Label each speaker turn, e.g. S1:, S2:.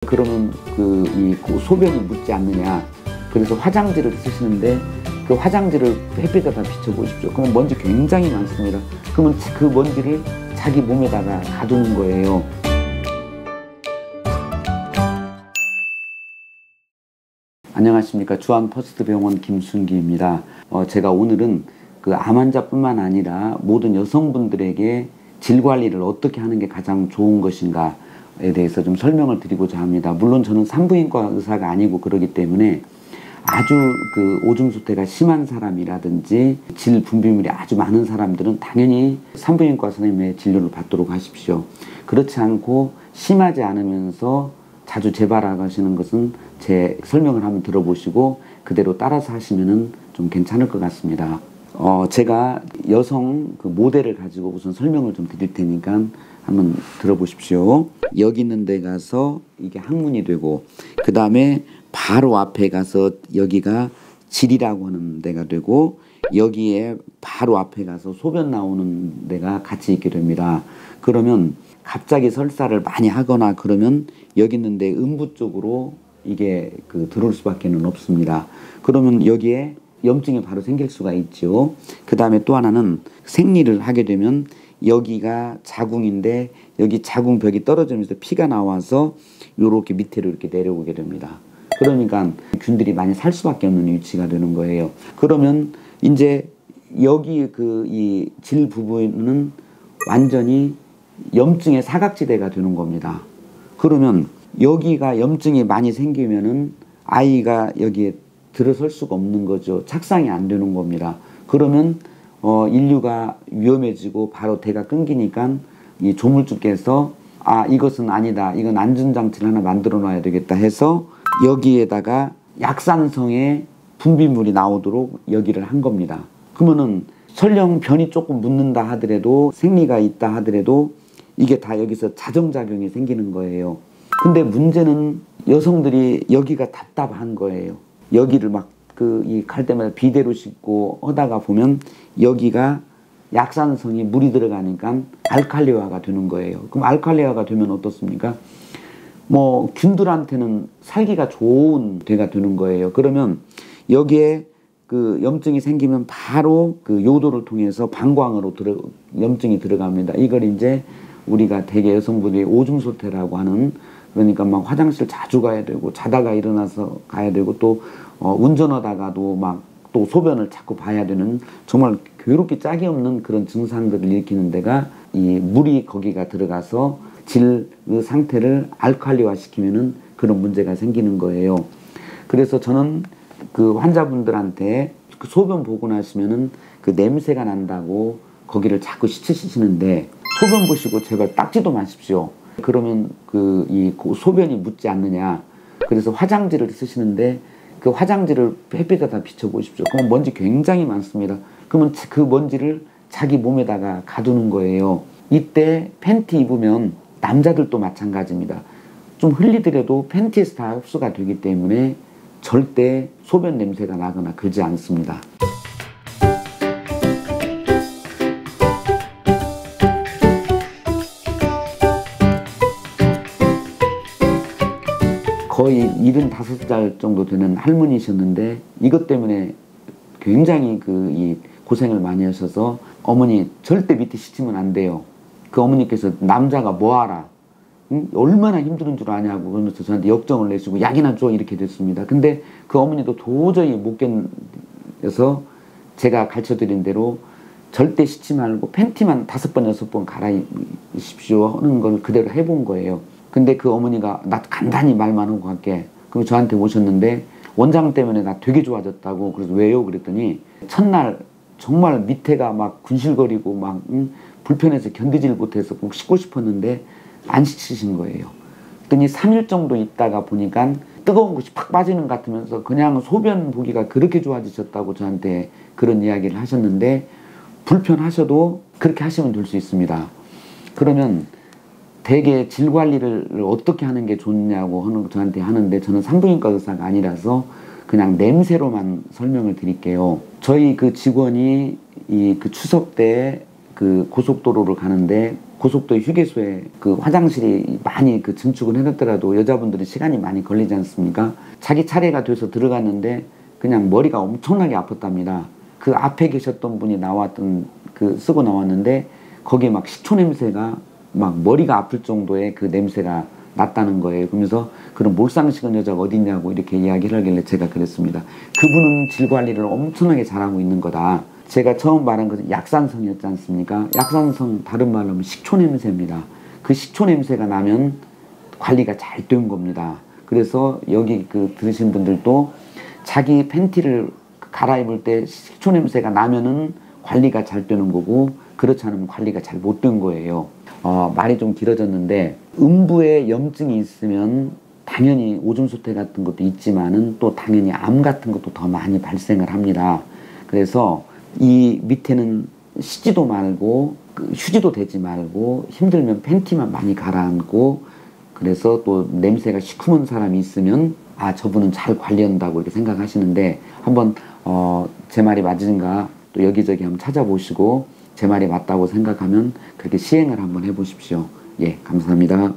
S1: 그러면 이 소변이 묻지 않느냐. 그래서 화장지를 쓰시는데 그 화장지를 햇빛에다 비춰보십시오. 그러면 먼지 굉장히 많습니다. 그러면 그 먼지를 자기 몸에다가 가두는 거예요. 안녕하십니까. 주한퍼스트병원 김순기입니다. 제가 오늘은 그 암 환자뿐만 아니라 모든 여성분들에게 질 관리를 어떻게 하는 게 가장 좋은 것인가에 대해서 좀 설명을 드리고자 합니다. 물론 저는 산부인과 의사가 아니고 그러기 때문에 아주 그 오줌 소태가 심한 사람이라든지 질 분비물이 아주 많은 사람들은 당연히 산부인과 선생님의 진료를 받도록 하십시오. 그렇지 않고 심하지 않으면서 자주 재발하시는 것은 제 설명을 한번 들어보시고 그대로 따라서 하시면은 좀 괜찮을 것 같습니다. 제가 여성 그 모델을 가지고 우선 설명을 좀 드릴 테니까 한번 들어보십시오. 여기 있는 데 가서 이게 항문이 되고, 그 다음에 바로 앞에 가서 여기가 질이라고 하는 데가 되고, 여기에 바로 앞에 가서 소변 나오는 데가 같이 있게 됩니다. 그러면 갑자기 설사를 많이 하거나 그러면 여기 있는데 음부 쪽으로 이게 들어올 수밖에는 없습니다. 그러면 여기에 염증이 바로 생길 수가 있죠. 그 다음에 또 하나는 생리를 하게 되면 여기가 자궁인데 여기 자궁벽이 떨어지면서 피가 나와서 이렇게 밑으로 이렇게 내려오게 됩니다. 그러니까 균들이 많이 살 수밖에 없는 위치가 되는 거예요. 그러면 이제 여기 이 질 부분은 완전히 염증의 사각지대가 되는 겁니다. 그러면 여기가 염증이 많이 생기면은 아이가 여기에 들어설 수가 없는 거죠. 착상이 안 되는 겁니다. 그러면 인류가 위험해지고 바로 대가 끊기니까 이 조물주께서 이것은 아니다. 이건 안전장치를 하나 만들어 놔야 되겠다 해서 여기에다가 약산성의 분비물이 나오도록 여기를 한 겁니다. 그러면은 설령 변이 조금 묻는다 하더라도 생리가 있다 하더라도 이게 다 여기서 자정작용이 생기는 거예요. 근데 문제는 여성들이 여기가 답답한 거예요. 여기를 막 이 갈 때마다 비데로 씻고 하다가 보면 여기가 약산성이 물이 들어가니까 알칼리화가 되는 거예요. 그럼 알칼리화가 되면 어떻습니까? 뭐 균들한테는 살기가 좋은 데가 되는 거예요. 그러면 여기에 염증이 생기면 바로 요도를 통해서 방광으로 염증이 들어갑니다. 이걸 이제 우리가 대개 여성분들이 오줌 소태라고 하는, 그러니까 막 화장실 자주 가야 되고 자다가 일어나서 가야 되고 또 운전하다가도 막 또 소변을 자꾸 봐야 되는 정말 괴롭기 짝이 없는 그런 증상들을 일으키는 데가 이 물이 거기가 들어가서 질 상태를 알칼리화 시키면은 그런 문제가 생기는 거예요. 그래서 저는 환자분들한테 소변 보고 나시면은 냄새가 난다고 거기를 자꾸 씻으시는데 소변 보시고 제발 닦지도 마십시오. 그러면 이 소변이 묻지 않느냐. 그래서 화장지를 쓰시는데 그 화장지를 햇빛에다 비춰보십시오. 그러면 먼지 굉장히 많습니다. 그러면 그 먼지를 자기 몸에다가 가두는 거예요. 이때 팬티 입으면 남자들도 마찬가지입니다. 좀 흘리더라도 팬티에서 다 흡수가 되기 때문에 절대 소변 냄새가 나거나 그러지 않습니다. 거의 75살 정도 되는 할머니셨는데 이것 때문에 굉장히 이 고생을 많이 하셔서 어머니 절대 밑에 씻으면 안 돼요. 그 어머니께서 남자가 뭐하라, 응? 얼마나 힘든 줄 아냐고 그러면서 저한테 역정을 내시고 약이나 줘 이렇게 됐습니다. 근데 그 어머니도 도저히 못 견뎌서 제가 가르쳐드린 대로 절대 씻지 말고 팬티만 5번 6번 갈아입으십시오 하는 걸 그대로 해본 거예요. 근데 그 어머니가 나 간단히 말만 하고 갈게. 그럼 저한테 오셨는데 원장 때문에 나 되게 좋아졌다고. 그래서 왜요? 그랬더니 첫날 정말 밑에가 막 군실거리고 막 불편해서 견디질 못해서 꼭 씻고 싶었는데 안 씻으신 거예요. 그랬더니 3일 정도 있다가 보니까 뜨거운 것이 팍 빠지는 것 같으면서 그냥 소변 보기가 그렇게 좋아지셨다고 저한테 그런 이야기를 하셨는데 불편하셔도 그렇게 하시면 될 수 있습니다. 그러면 대개 질 관리를 어떻게 하는 게 좋냐고 저한테 하는데 저는 산부인과 의사가 아니라서 그냥 냄새로만 설명을 드릴게요. 저희 직원이 추석 때 그 고속도로를 가는데 고속도로 휴게소에 그 화장실이 많이 그 증축을 해놨더라도 여자분들은 시간이 많이 걸리지 않습니까? 자기 차례가 돼서 들어갔는데 그냥 머리가 엄청나게 아팠답니다. 그 앞에 계셨던 분이 나왔던 그 쓰고 나왔는데 거기에 막 식초 냄새가 막 머리가 아플 정도의 그 냄새가 났다는 거예요. 그러면서 그런 몰상식은 여자가 어딨냐고 이렇게 이야기를 하길래 제가 그랬습니다. 그분은 질 관리를 엄청나게 잘하고 있는 거다. 제가 처음 말한 것은 약산성이었지 않습니까? 약산성 다른 말로 하면 식초 냄새입니다. 그 식초 냄새가 나면 관리가 잘 된 겁니다. 그래서 여기 그 들으신 분들도 자기 팬티를 갈아입을 때 식초 냄새가 나면은 관리가 잘 되는 거고 그렇지 않으면 관리가 잘 못 된 거예요. 말이 좀 길어졌는데 음부에 염증이 있으면 당연히 오줌 소태 같은 것도 있지만은 또 당연히 암 같은 것도 더 많이 발생을 합니다. 그래서 이 밑에는 쉬지도 말고 휴지도 대지 말고 힘들면 팬티만 많이 가라앉고 그래서 또 냄새가 시커먼 사람이 있으면 아 저분은 잘 관리한다고 이렇게 생각하시는데 한번 제 말이 맞은가 또 여기저기 한번 찾아보시고 제 말이 맞다고 생각하면 그렇게 시행을 한번 해보십시오. 예, 감사합니다.